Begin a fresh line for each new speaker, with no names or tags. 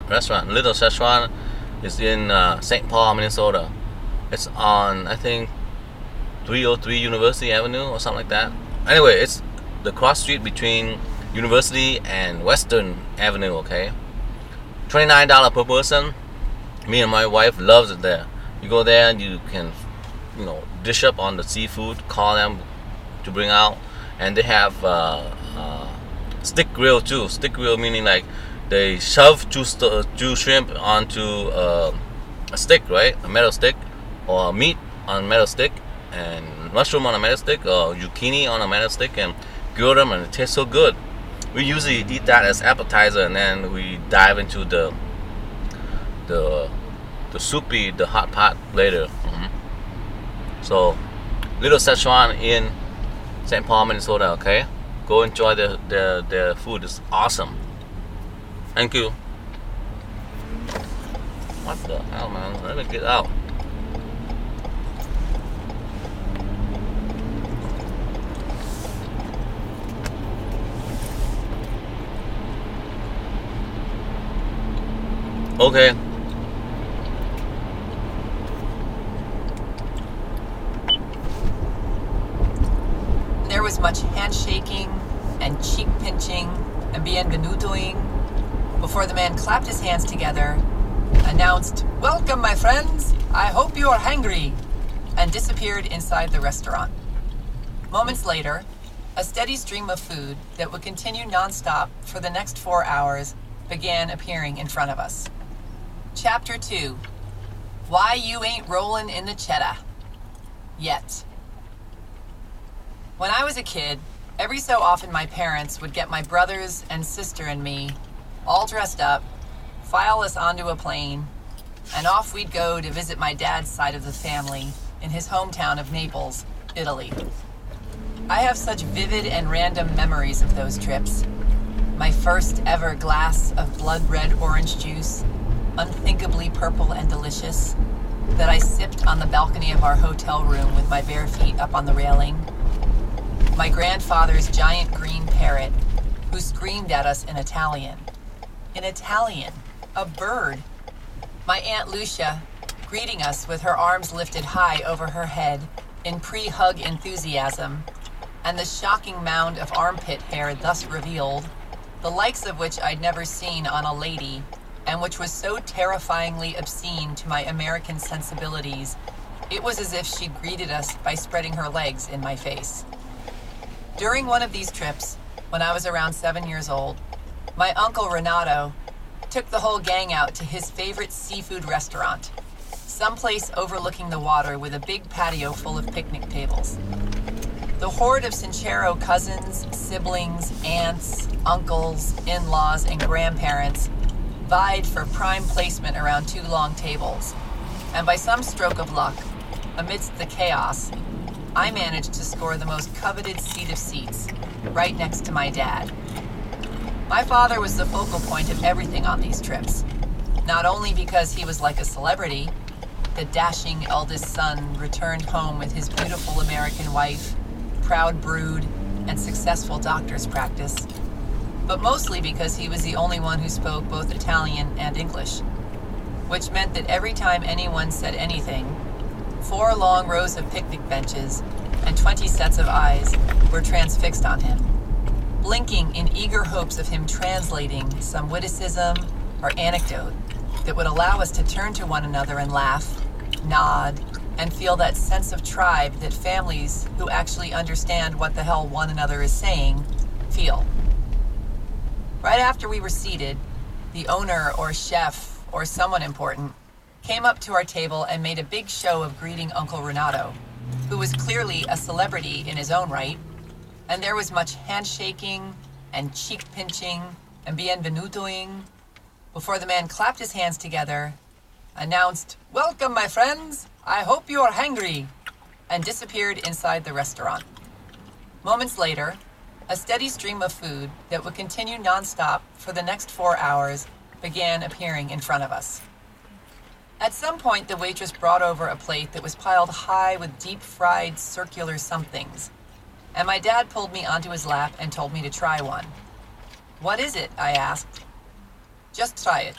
restaurant. Little Szechuan is in St. Paul, Minnesota. It's on, I think, 303 University Avenue or something like that. Anyway, it's the cross street between University and Western Avenue, okay? $29 per person. Me and my wife loves it there. You go there and you can, dish up on the seafood, call them to bring out. And they have stick grill too. Stick grill meaning like they shove two shrimp onto a stick, right? A metal stick, or meat on a metal stick, and mushroom on a metal stick, or zucchini on a metal stick, and grill them, and it tastes so good. We usually eat that as appetizer, and then we dive into the soupy, the hot pot later. So, Little Szechuan in St. Paul, Minnesota. Okay, go enjoy their food. It's awesome. Thank you. What the hell, man? Let me get out. Okay.
There was much handshaking and cheek pinching and bienvenutoing before the man clapped his hands together, announced, "Welcome, my friends. I hope you are hungry," and disappeared inside the restaurant. Moments later, a steady stream of food that would continue nonstop for the next 4 hours began appearing in front of us. Chapter 2. Why You Ain't Rollin' in the Cheddar Yet. When I was a kid, every so often my parents would get my brothers and sister and me all dressed up, file us onto a plane, and off we'd go to visit my dad's side of the family in his hometown of Naples, Italy. I have such vivid and random memories of those trips. My first ever glass of blood red orange juice, unthinkably purple and delicious, that I sipped on the balcony of our hotel room with my bare feet up on the railing. My grandfather's giant green parrot, who screamed at us in Italian. In Italian, a bird. My Aunt Lucia, greeting us with her arms lifted high over her head in pre-hug enthusiasm, and the shocking mound of armpit hair thus revealed, the likes of which I'd never seen on a lady, and which was so terrifyingly obscene to my American sensibilities, it was as if she greeted us by spreading her legs in my face. During one of these trips, when I was around 7 years old, my uncle Renato took the whole gang out to his favorite seafood restaurant, someplace overlooking the water with a big patio full of picnic tables. The horde of Sincero cousins, siblings, aunts, uncles, in-laws, and grandparents vied for prime placement around two long tables, and by some stroke of luck, amidst the chaos, I managed to score the most coveted seat of seats, right next to my dad. My father was the focal point of everything on these trips, not only because he was like a celebrity, the dashing eldest son returned home with his beautiful American wife, proud brood, and successful doctor's practice, but mostly because he was the only one who spoke both Italian and English, which meant that every time anyone said anything, 4 long rows of picnic benches and 20 sets of eyes were transfixed on him, blinking in eager hopes of him translating some witticism or anecdote that would allow us to turn to one another and laugh, nod, and feel that sense of tribe that families who actually understand what the hell one another is saying feel. Right after we were seated, the owner or chef or someone important came up to our table and made a big show of greeting Uncle Renato, who was clearly a celebrity in his own right, and there was much handshaking and cheek pinching and bienvenutoing before the man clapped his hands together, announced, "Welcome, my friends. I hope you are hungry," and disappeared inside the restaurant. Moments later, a steady stream of food that would continue nonstop for the next 4 hours began appearing in front of us. At some point, the waitress brought over a plate that was piled high with deep-fried circular somethings, and my dad pulled me onto his lap and told me to try one. "What is it?" I asked. "Just try it.